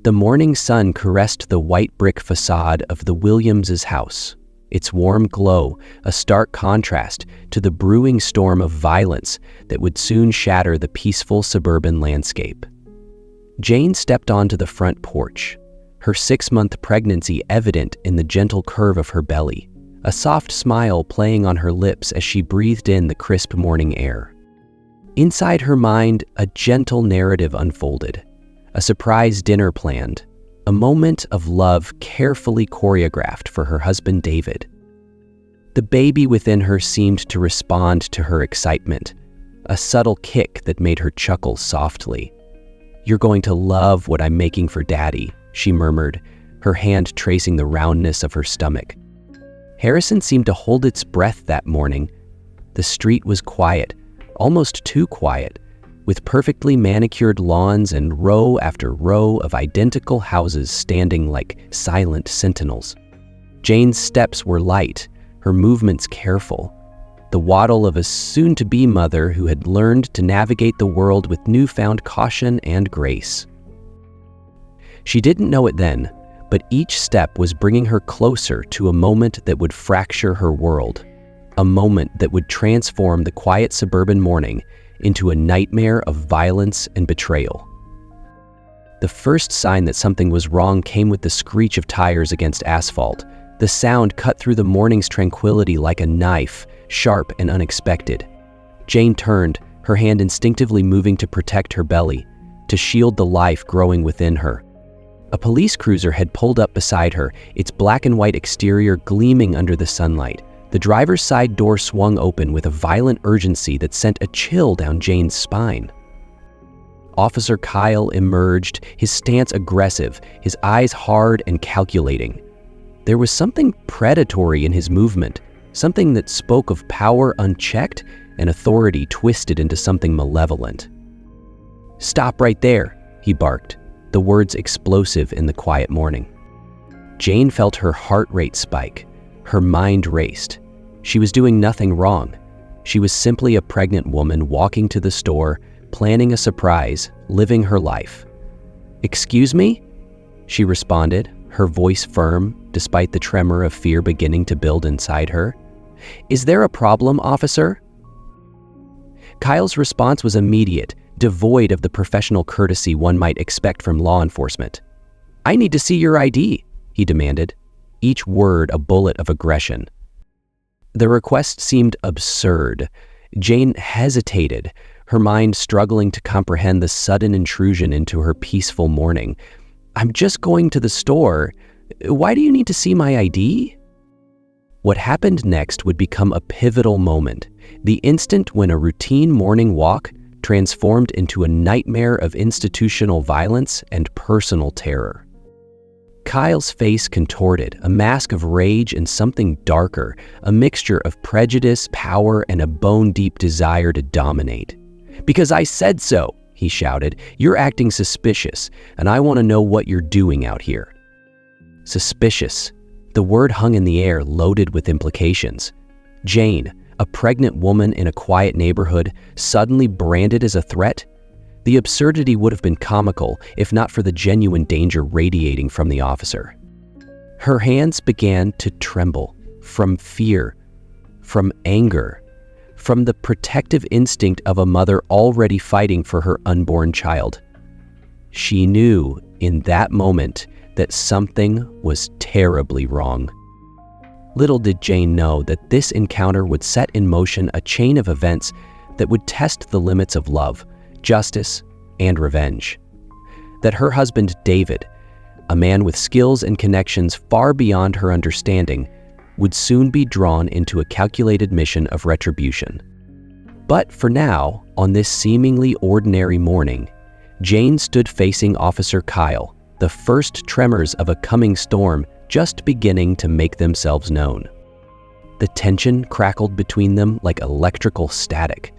The morning sun caressed the white brick facade of the Williamses' house, its warm glow a stark contrast to the brewing storm of violence that would soon shatter the peaceful suburban landscape. Jane stepped onto the front porch, her 6-month pregnancy evident in the gentle curve of her belly, a soft smile playing on her lips as she breathed in the crisp morning air. Inside her mind, a gentle narrative unfolded, a surprise dinner planned, a moment of love carefully choreographed for her husband David. The baby within her seemed to respond to her excitement, a subtle kick that made her chuckle softly. "You're going to love what I'm making for Daddy," she murmured, her hand tracing the roundness of her stomach. Harrison seemed to hold its breath that morning. The street was quiet, almost too quiet, with perfectly manicured lawns and row after row of identical houses standing like silent sentinels. Jane's steps were light, her movements careful, the waddle of a soon-to-be mother who had learned to navigate the world with newfound caution and grace. She didn't know it then, but each step was bringing her closer to a moment that would fracture her world, a moment that would transform the quiet suburban morning into a nightmare of violence and betrayal. The first sign that something was wrong came with the screech of tires against asphalt. The sound cut through the morning's tranquility like a knife, sharp and unexpected. Jane turned, her hand instinctively moving to protect her belly, to shield the life growing within her. A police cruiser had pulled up beside her, its black and white exterior gleaming under the sunlight. The driver's side door swung open with a violent urgency that sent a chill down Jane's spine. Officer Kyle emerged, his stance aggressive, his eyes hard and calculating. There was something predatory in his movement, something that spoke of power unchecked and authority twisted into something malevolent. "Stop right there," he barked, the words explosive in the quiet morning. Jane felt her heart rate spike. Her mind raced. She was doing nothing wrong. She was simply a pregnant woman walking to the store, planning a surprise, living her life. "Excuse me?" she responded, her voice firm, despite the tremor of fear beginning to build inside her. "Is there a problem, officer?" Kyle's response was immediate, devoid of the professional courtesy one might expect from law enforcement. "I need to see your ID," he demanded, each word a bullet of aggression. The request seemed absurd. Jane hesitated, her mind struggling to comprehend the sudden intrusion into her peaceful morning. "I'm just going to the store. Why do you need to see my ID?" What happened next would become a pivotal moment, the instant when a routine morning walk transformed into a nightmare of institutional violence and personal terror. Kyle's face contorted, a mask of rage and something darker, a mixture of prejudice, power, and a bone-deep desire to dominate. "Because I said so," he shouted. "You're acting suspicious, and I want to know what you're doing out here." Suspicious. The word hung in the air, loaded with implications. Jane, a pregnant woman in a quiet neighborhood, suddenly branded as a threat? The absurdity would have been comical if not for the genuine danger radiating from the officer. Her hands began to tremble, from fear, from anger, from the protective instinct of a mother already fighting for her unborn child. She knew in that moment that something was terribly wrong. Little did Jane know that this encounter would set in motion a chain of events that would test the limits of love, justice, and revenge. That her husband, David, a man with skills and connections far beyond her understanding, would soon be drawn into a calculated mission of retribution. But for now, on this seemingly ordinary morning, Jane stood facing Officer Kyle, the first tremors of a coming storm just beginning to make themselves known. The tension crackled between them like electrical static.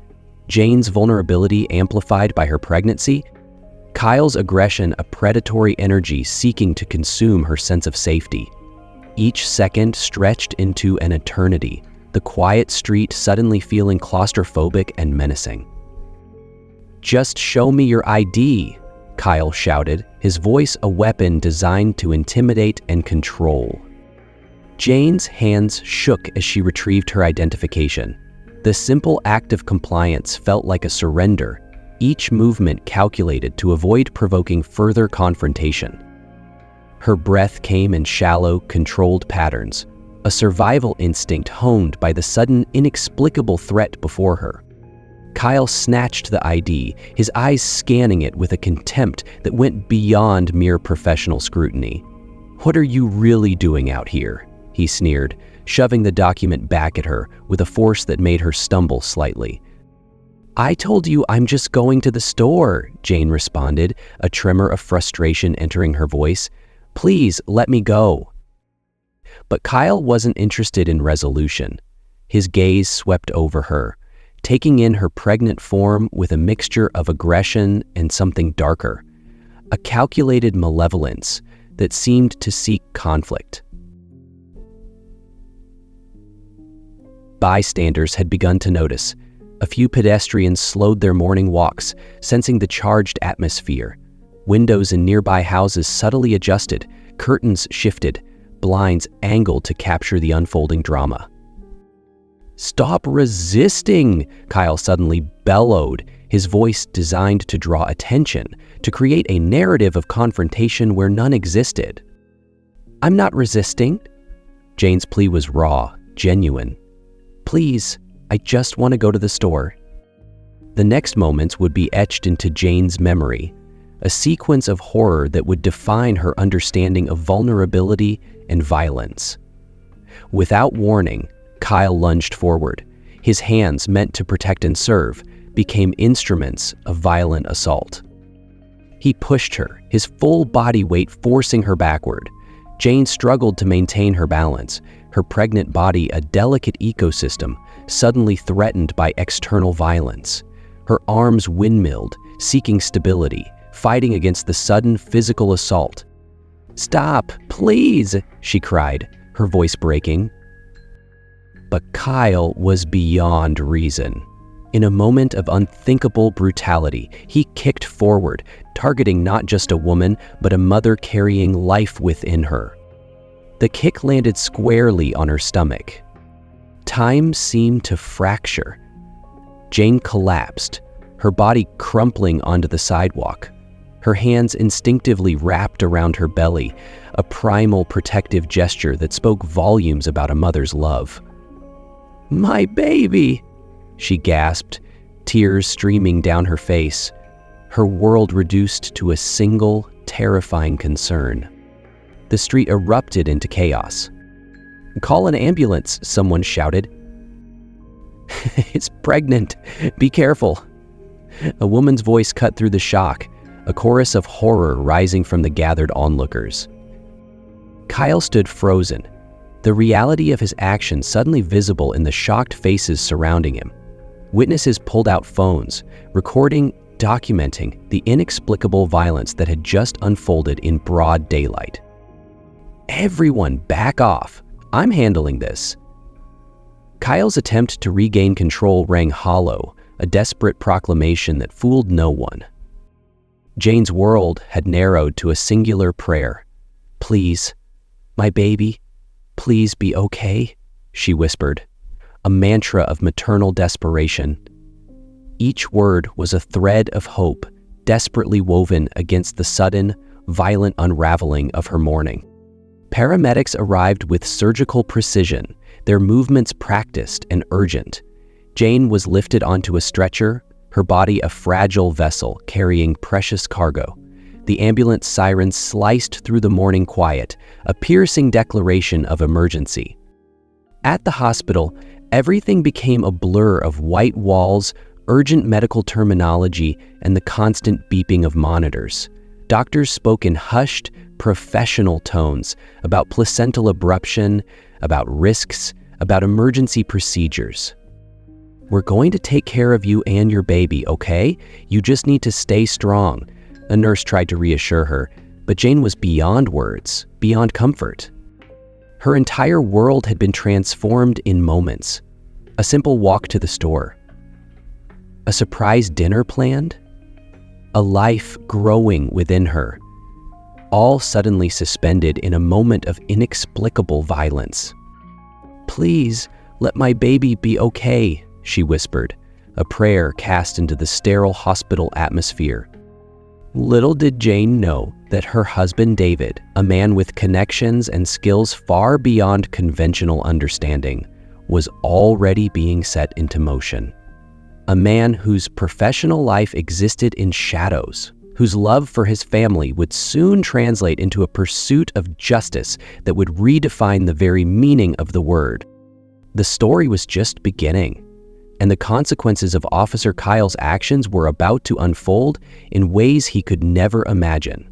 Jane's vulnerability amplified by her pregnancy, Kyle's aggression a predatory energy seeking to consume her sense of safety. Each second stretched into an eternity, the quiet street suddenly feeling claustrophobic and menacing. "Just show me your ID," Kyle shouted, his voice a weapon designed to intimidate and control. Jane's hands shook as she retrieved her identification. The simple act of compliance felt like a surrender, each movement calculated to avoid provoking further confrontation. Her breath came in shallow, controlled patterns, a survival instinct honed by the sudden, inexplicable threat before her. Kyle snatched the ID, his eyes scanning it with a contempt that went beyond mere professional scrutiny. "What are you really doing out here?" he sneered, shoving the document back at her with a force that made her stumble slightly. "I told you I'm just going to the store," Jane responded, a tremor of frustration entering her voice. "Please, let me go." But Kyle wasn't interested in resolution. His gaze swept over her, taking in her pregnant form with a mixture of aggression and something darker, a calculated malevolence that seemed to seek conflict. Bystanders had begun to notice. A few pedestrians slowed their morning walks, sensing the charged atmosphere. Windows in nearby houses subtly adjusted, curtains shifted, blinds angled to capture the unfolding drama. "Stop resisting!" Kyle suddenly bellowed, his voice designed to draw attention, to create a narrative of confrontation where none existed. "I'm not resisting." Jane's plea was raw, genuine. "Please, I just want to go to the store." The next moments would be etched into Jane's memory, a sequence of horror that would define her understanding of vulnerability and violence. Without warning, Kyle lunged forward. His hands, meant to protect and serve, became instruments of violent assault. He pushed her, his full body weight forcing her backward. Jane struggled to maintain her balance, her pregnant body a delicate ecosystem, suddenly threatened by external violence. Her arms windmilled, seeking stability, fighting against the sudden physical assault. "Stop, please," she cried, her voice breaking. But Kyle was beyond reason. In a moment of unthinkable brutality, he kicked forward, targeting not just a woman, but a mother carrying life within her. The kick landed squarely on her stomach. Time seemed to fracture. Jane collapsed, her body crumpling onto the sidewalk. Her hands instinctively wrapped around her belly, a primal protective gesture that spoke volumes about a mother's love. "My baby!" she gasped, tears streaming down her face, her world reduced to a single, terrifying concern. The street erupted into chaos. "Call an ambulance," someone shouted. "It's pregnant. Be careful." A woman's voice cut through the shock, a chorus of horror rising from the gathered onlookers. Kyle stood frozen, the reality of his actions suddenly visible in the shocked faces surrounding him. Witnesses pulled out phones, recording, documenting the inexplicable violence that had just unfolded in broad daylight. "Everyone, back off. I'm handling this." Kyle's attempt to regain control rang hollow, a desperate proclamation that fooled no one. Jane's world had narrowed to a singular prayer. "Please, my baby, please be okay," she whispered, a mantra of maternal desperation. Each word was a thread of hope, desperately woven against the sudden, violent unraveling of her mourning. Paramedics arrived with surgical precision, their movements practiced and urgent. Jane was lifted onto a stretcher, her body a fragile vessel carrying precious cargo. The ambulance siren sliced through the morning quiet, a piercing declaration of emergency. At the hospital, everything became a blur of white walls, urgent medical terminology, and the constant beeping of monitors. Doctors spoke in hushed, professional tones about placental abruption, about risks, about emergency procedures. "We're going to take care of you and your baby, okay? You just need to stay strong," a nurse tried to reassure her, but Jane was beyond words, beyond comfort. Her entire world had been transformed in moments. A simple walk to the store. A surprise dinner planned? a life growing within her, all suddenly suspended in a moment of inexplicable violence. "Please, let my baby be okay," she whispered, a prayer cast into the sterile hospital atmosphere. Little did Jane know that her husband David, a man with connections and skills far beyond conventional understanding, was already being set into motion. A man whose professional life existed in shadows, whose love for his family would soon translate into a pursuit of justice that would redefine the very meaning of the word. The story was just beginning, and the consequences of Officer Kyle's actions were about to unfold in ways he could never imagine.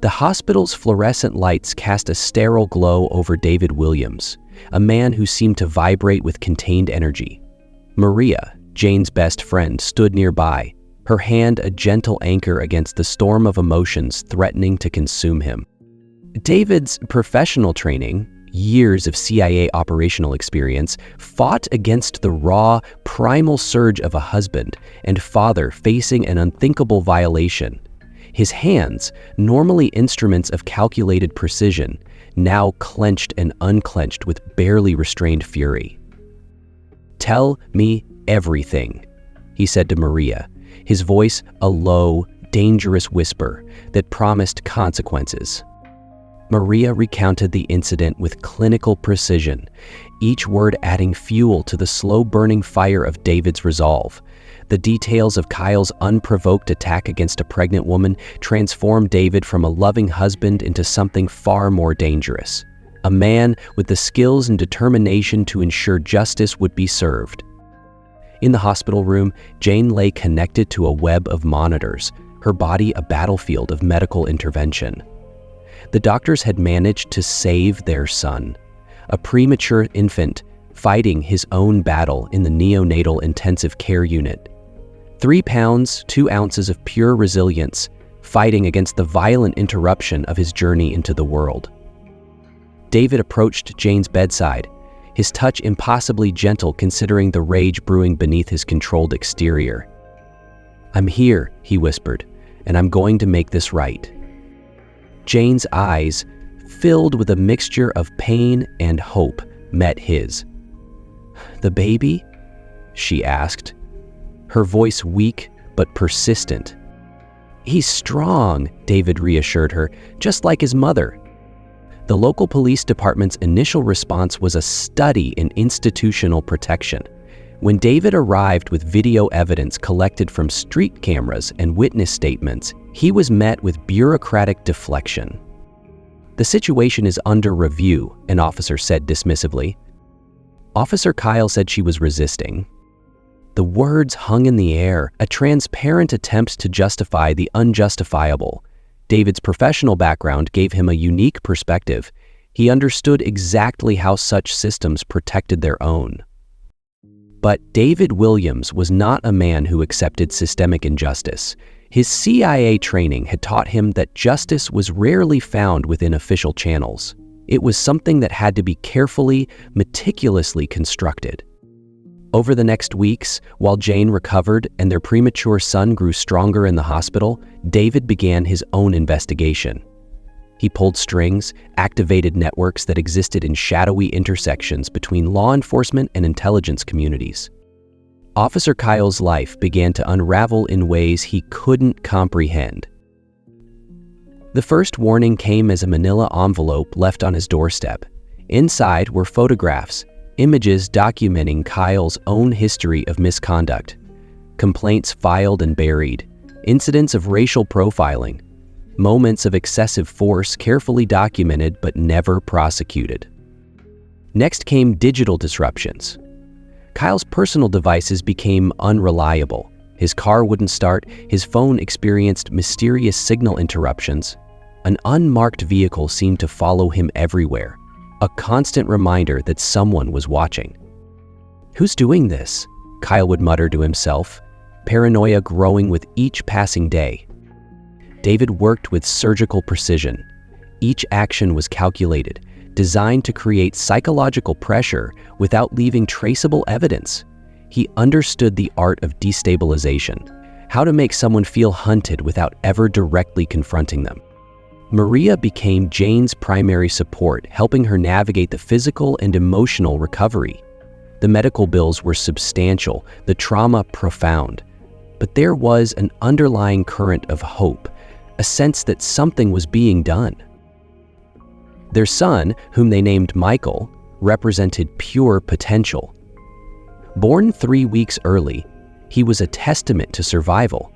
The hospital's fluorescent lights cast a sterile glow over David Williams, a man who seemed to vibrate with contained energy. Maria, Jane's best friend, stood nearby, her hand a gentle anchor against the storm of emotions threatening to consume him. David's professional training, years of CIA operational experience, fought against the raw, primal surge of a husband and father facing an unthinkable violation. His hands, normally instruments of calculated precision, now clenched and unclenched with barely restrained fury. "Tell me everything," he said to Maria, his voice a low, dangerous whisper that promised consequences. Maria recounted the incident with clinical precision, each word adding fuel to the slow-burning fire of David's resolve. The details of Kyle's unprovoked attack against a pregnant woman transformed David from a loving husband into something far more dangerous, a man with the skills and determination to ensure justice would be served. In the hospital room, Jane lay connected to a web of monitors, her body a battlefield of medical intervention. The doctors had managed to save their son, a premature infant fighting his own battle in the neonatal intensive care unit. 3 pounds, 2 ounces of pure resilience, fighting against the violent interruption of his journey into the world. David approached Jane's bedside, his touch impossibly gentle considering the rage brewing beneath his controlled exterior. "I'm here," he whispered, "and I'm going to make this right." Jane's eyes, filled with a mixture of pain and hope, met his. "The baby?" she asked, her voice weak but persistent. "He's strong," David reassured her, "just like his mother." The local police department's initial response was a study in institutional protection. When David arrived with video evidence collected from street cameras and witness statements, he was met with bureaucratic deflection. "The situation is under review," an officer said dismissively. Officer Kyle said she was resisting. The words hung in the air, a transparent attempt to justify the unjustifiable. David's professional background gave him a unique perspective. He understood exactly how such systems protected their own. But David Williams was not a man who accepted systemic injustice. His CIA training had taught him that justice was rarely found within official channels. It was something that had to be carefully, meticulously constructed. Over the next weeks, while Jane recovered and their premature son grew stronger in the hospital, David began his own investigation. He pulled strings, activated networks that existed in shadowy intersections between law enforcement and intelligence communities. Officer Kyle's life began to unravel in ways he couldn't comprehend. The first warning came as a manila envelope left on his doorstep. Inside were photographs, images documenting Kyle's own history of misconduct, complaints filed and buried, incidents of racial profiling, moments of excessive force carefully documented but never prosecuted. Next came digital disruptions. Kyle's personal devices became unreliable. His car wouldn't start, his phone experienced mysterious signal interruptions. An unmarked vehicle seemed to follow him everywhere, a constant reminder that someone was watching. "Who's doing this?" Kyle would mutter to himself, paranoia growing with each passing day. David worked with surgical precision. Each action was calculated, designed to create psychological pressure without leaving traceable evidence. He understood the art of destabilization, how to make someone feel hunted without ever directly confronting them. Maria became Jane's primary support, helping her navigate the physical and emotional recovery. The medical bills were substantial, the trauma profound, but there was an underlying current of hope, a sense that something was being done. Their son, whom they named Michael, represented pure potential. Born 3 weeks early, he was a testament to survival.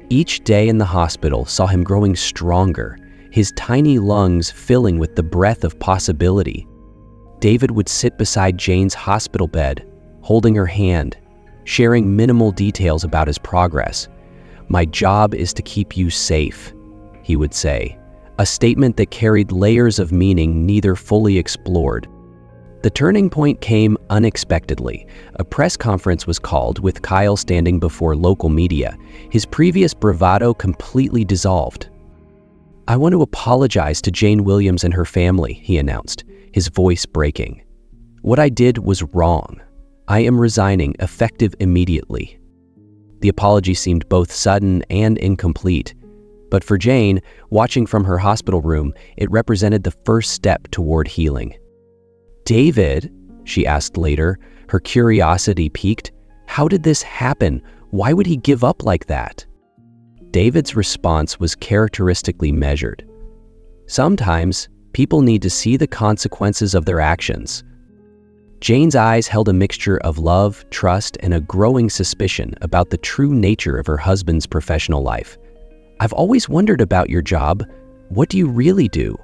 Each day in the hospital saw him growing stronger, his tiny lungs filling with the breath of possibility. David would sit beside Jane's hospital bed, holding her hand, sharing minimal details about his progress. "My job is to keep you safe," he would say, a statement that carried layers of meaning neither fully explored. The turning point came unexpectedly. A press conference was called with Kyle standing before local media, his previous bravado completely dissolved. "I want to apologize to Jane Williams and her family," he announced, his voice breaking. "What I did was wrong. I am resigning, effective immediately." The apology seemed both sudden and incomplete. But for Jane, watching from her hospital room, it represented the first step toward healing. "David," she asked later, her curiosity piqued, "how did this happen? Why would he give up like that?" David's response was characteristically measured. "Sometimes, people need to see the consequences of their actions." Jane's eyes held a mixture of love, trust, and a growing suspicion about the true nature of her husband's professional life. "I've always wondered about your job. What do you really do?"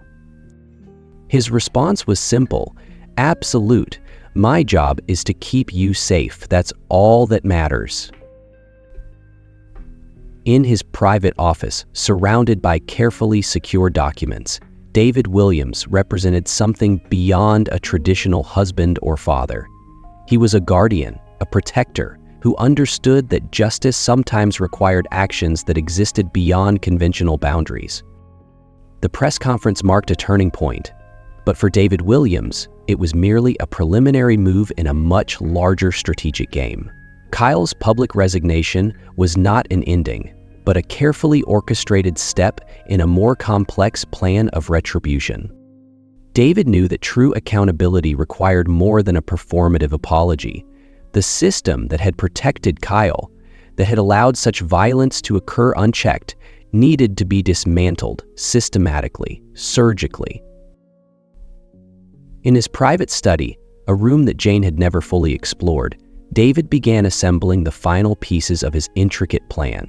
His response was simple, absolute. "My job is to keep you safe. That's all that matters." In his private office, surrounded by carefully secured documents, David Williams represented something beyond a traditional husband or father. He was a guardian, a protector, who understood that justice sometimes required actions that existed beyond conventional boundaries. The press conference marked a turning point, but for David Williams, it was merely a preliminary move in a much larger strategic game. Kyle's public resignation was not an ending, but a carefully orchestrated step in a more complex plan of retribution. David knew that true accountability required more than a performative apology. The system that had protected Kyle, that had allowed such violence to occur unchecked, needed to be dismantled systematically, surgically. In his private study, a room that Jane had never fully explored, David began assembling the final pieces of his intricate plan.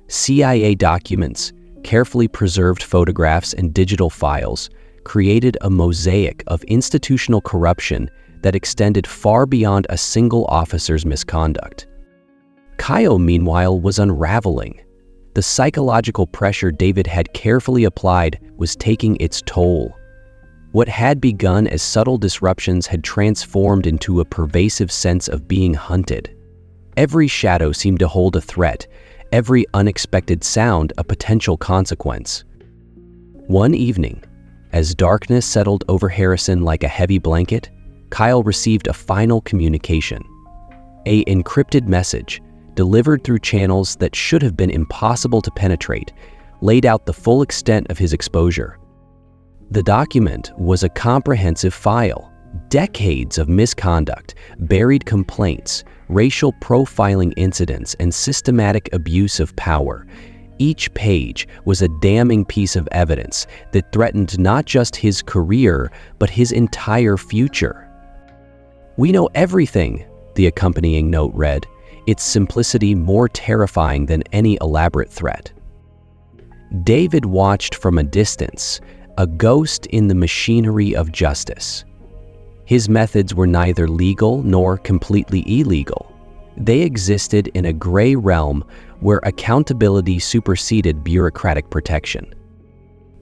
CIA documents, carefully preserved photographs, and digital files created a mosaic of institutional corruption that extended far beyond a single officer's misconduct. Kyle, meanwhile, was unraveling. The psychological pressure David had carefully applied was taking its toll. What had begun as subtle disruptions had transformed into a pervasive sense of being hunted. Every shadow seemed to hold a threat, every unexpected sound a potential consequence. One evening, as darkness settled over Harrison like a heavy blanket, Kyle received a final communication. An encrypted message, delivered through channels that should have been impossible to penetrate, laid out the full extent of his exposure. The document was a comprehensive file, decades of misconduct, buried complaints, racial profiling incidents, and systematic abuse of power. Each page was a damning piece of evidence that threatened not just his career, but his entire future. "We know everything," the accompanying note read, its simplicity more terrifying than any elaborate threat. David watched from a distance, a ghost in the machinery of justice. His methods were neither legal nor completely illegal. They existed in a gray realm where accountability superseded bureaucratic protection.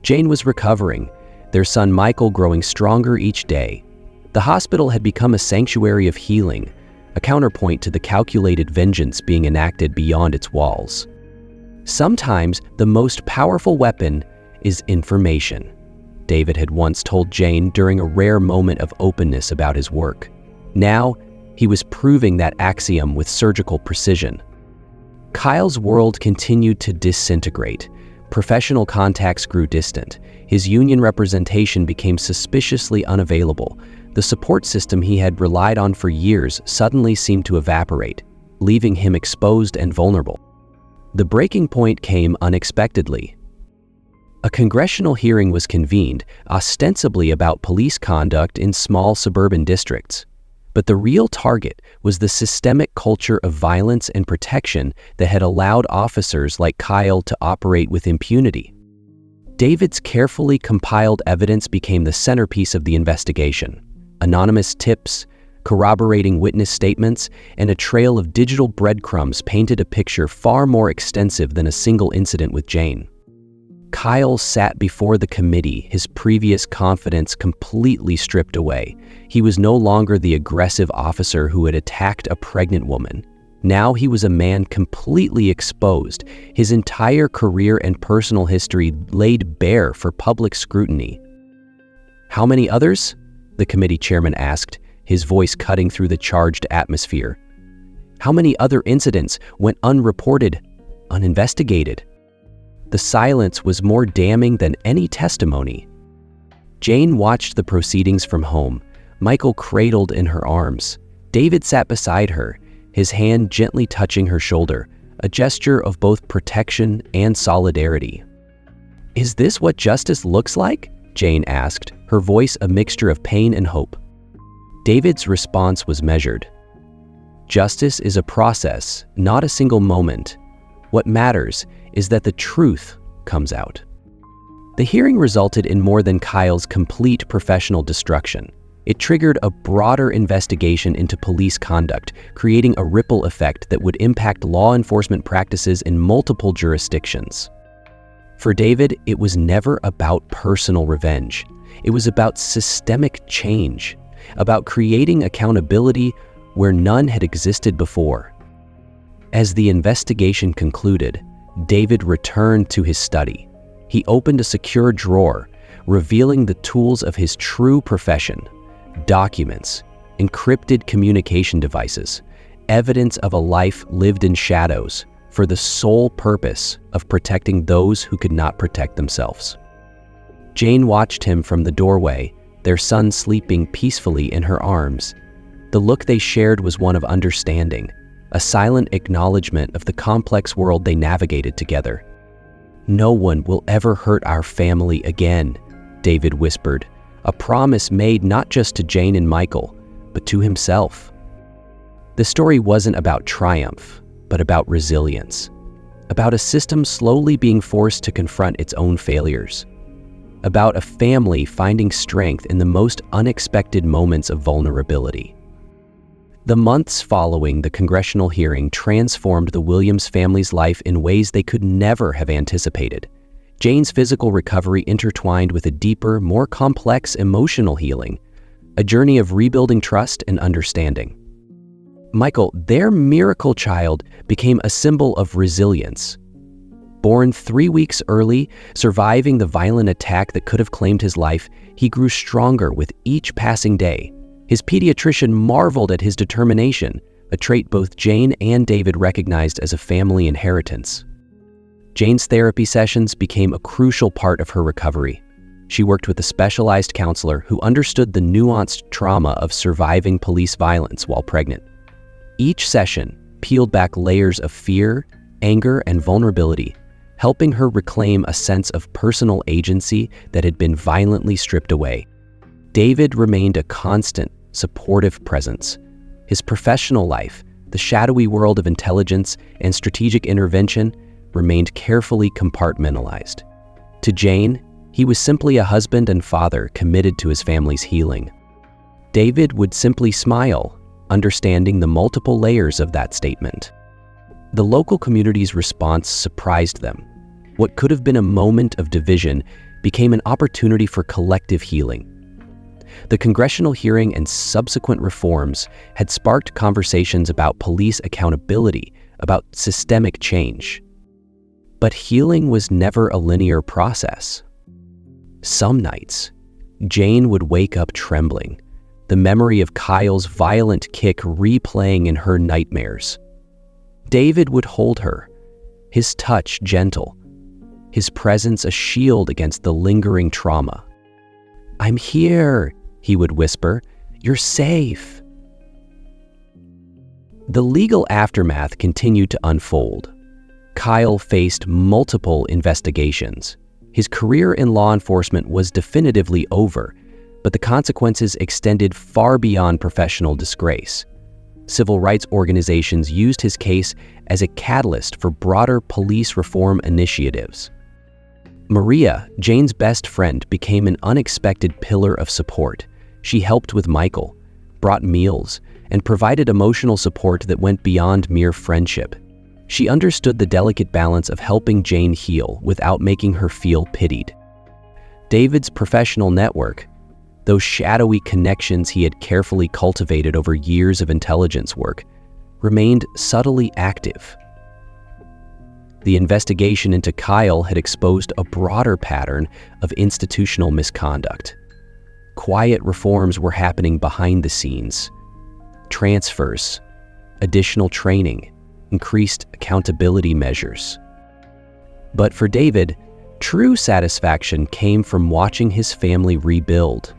Jane was recovering, their son Michael growing stronger each day. The hospital had become a sanctuary of healing, a counterpoint to the calculated vengeance being enacted beyond its walls. Sometimes the most powerful weapon is information, David had once told Jane during a rare moment of openness about his work. Now, he was proving that axiom with surgical precision. Kyle's world continued to disintegrate. Professional contacts grew distant. His union representation became suspiciously unavailable. The support system he had relied on for years suddenly seemed to evaporate, leaving him exposed and vulnerable. The breaking point came unexpectedly. A congressional hearing was convened, ostensibly about police conduct in small suburban districts. But the real target was the systemic culture of violence and protection that had allowed officers like Kyle to operate with impunity. David's carefully compiled evidence became the centerpiece of the investigation. Anonymous tips, corroborating witness statements, and a trail of digital breadcrumbs painted a picture far more extensive than a single incident with Jane. Kyle sat before the committee, his previous confidence completely stripped away. He was no longer the aggressive officer who had attacked a pregnant woman. Now he was a man completely exposed, his entire career and personal history laid bare for public scrutiny. "How many others?" the committee chairman asked, his voice cutting through the charged atmosphere. "How many other incidents went unreported, uninvestigated?" The silence was more damning than any testimony. Jane watched the proceedings from home, Michael cradled in her arms. David sat beside her, his hand gently touching her shoulder, a gesture of both protection and solidarity. "Is this what justice looks like?" Jane asked, her voice a mixture of pain and hope. David's response was measured. "Justice is a process, not a single moment. What matters is that the truth comes out." The hearing resulted in more than Kyle's complete professional destruction. It triggered a broader investigation into police conduct, creating a ripple effect that would impact law enforcement practices in multiple jurisdictions. For David, it was never about personal revenge. It was about systemic change, about creating accountability where none had existed before. As the investigation concluded, David returned to his study. He opened a secure drawer, revealing the tools of his true profession: documents, encrypted communication devices, evidence of a life lived in shadows for the sole purpose of protecting those who could not protect themselves. Jane watched him from the doorway, their son sleeping peacefully in her arms. The look they shared was one of understanding, a silent acknowledgement of the complex world they navigated together. "No one will ever hurt our family again," David whispered, a promise made not just to Jane and Michael, but to himself. The story wasn't about triumph, but about resilience, about a system slowly being forced to confront its own failures, about a family finding strength in the most unexpected moments of vulnerability. The months following the congressional hearing transformed the Williams family's life in ways they could never have anticipated. Jane's physical recovery intertwined with a deeper, more complex emotional healing, a journey of rebuilding trust and understanding. Michael, their miracle child, became a symbol of resilience. Born 3 weeks early, surviving the violent attack that could have claimed his life, he grew stronger with each passing day. His pediatrician marveled at his determination, a trait both Jane and David recognized as a family inheritance. Jane's therapy sessions became a crucial part of her recovery. She worked with a specialized counselor who understood the nuanced trauma of surviving police violence while pregnant. Each session peeled back layers of fear, anger, and vulnerability, helping her reclaim a sense of personal agency that had been violently stripped away. David remained a constant, supportive presence. His professional life, the shadowy world of intelligence and strategic intervention, remained carefully compartmentalized. To Jane, he was simply a husband and father committed to his family's healing. David would simply smile, understanding the multiple layers of that statement. The local community's response surprised them. What could have been a moment of division became an opportunity for collective healing. The congressional hearing and subsequent reforms had sparked conversations about police accountability, about systemic change. But healing was never a linear process. Some nights, Jane would wake up trembling, the memory of Kyle's violent kick replaying in her nightmares. David would hold her, his touch gentle, his presence a shield against the lingering trauma. "I'm here," he would whisper. "You're safe." The legal aftermath continued to unfold. Kyle faced multiple investigations. His career in law enforcement was definitively over, but the consequences extended far beyond professional disgrace. Civil rights organizations used his case as a catalyst for broader police reform initiatives. Maria, Jane's best friend, became an unexpected pillar of support. She helped with Michael, brought meals, and provided emotional support that went beyond mere friendship. She understood the delicate balance of helping Jane heal without making her feel pitied. David's professional network, those shadowy connections he had carefully cultivated over years of intelligence work, remained subtly active. The investigation into Kyle had exposed a broader pattern of institutional misconduct. Quiet reforms were happening behind the scenes. Transfers, additional training, increased accountability measures. But for David, true satisfaction came from watching his family rebuild.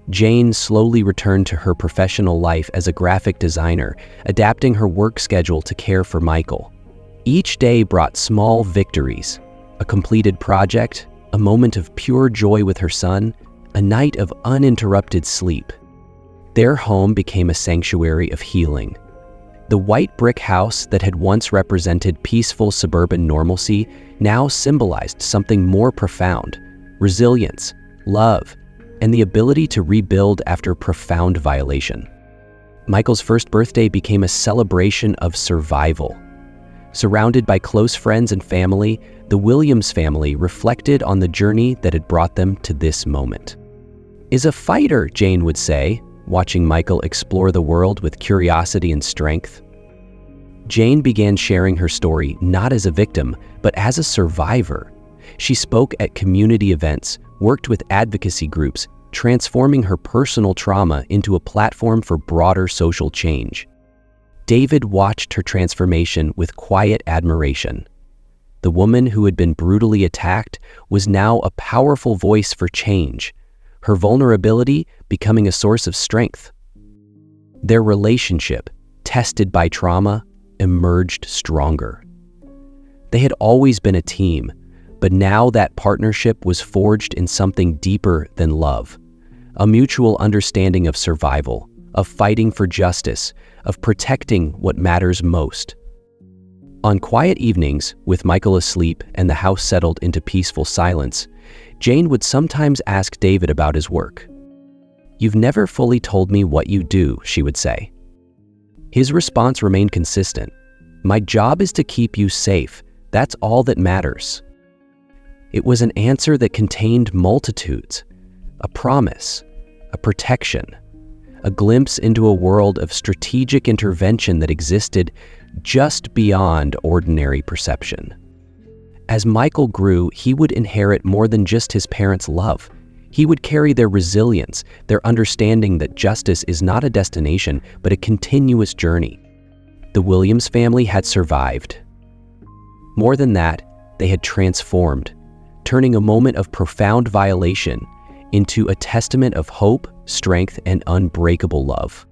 Jane slowly returned to her professional life as a graphic designer, adapting her work schedule to care for Michael. Each day brought small victories, a completed project, a moment of pure joy with her son, a night of uninterrupted sleep. Their home became a sanctuary of healing. The white brick house that had once represented peaceful suburban normalcy now symbolized something more profound: resilience, love, and the ability to rebuild after profound violation. Michael's first birthday became a celebration of survival. Surrounded by close friends and family, the Williams family reflected on the journey that had brought them to this moment. "Is a fighter," Jane would say, watching Michael explore the world with curiosity and strength. Jane began sharing her story not as a victim, but as a survivor. She spoke at community events, worked with advocacy groups, transforming her personal trauma into a platform for broader social change. David watched her transformation with quiet admiration. The woman who had been brutally attacked was now a powerful voice for change, her vulnerability becoming a source of strength. Their relationship, tested by trauma, emerged stronger. They had always been a team, but now that partnership was forged in something deeper than love, a mutual understanding of survival, of fighting for justice, of protecting what matters most. On quiet evenings, with Michael asleep and the house settled into peaceful silence, Jane would sometimes ask David about his work. "You've never fully told me what you do," she would say. His response remained consistent. "My job is to keep you safe. That's all that matters." It was an answer that contained multitudes, a promise, a protection, a glimpse into a world of strategic intervention that existed just beyond ordinary perception. As Michael grew, he would inherit more than just his parents' love. He would carry their resilience, their understanding that justice is not a destination, but a continuous journey. The Williams family had survived. More than that, they had transformed, turning a moment of profound violation into a testament of hope, strength, and unbreakable love.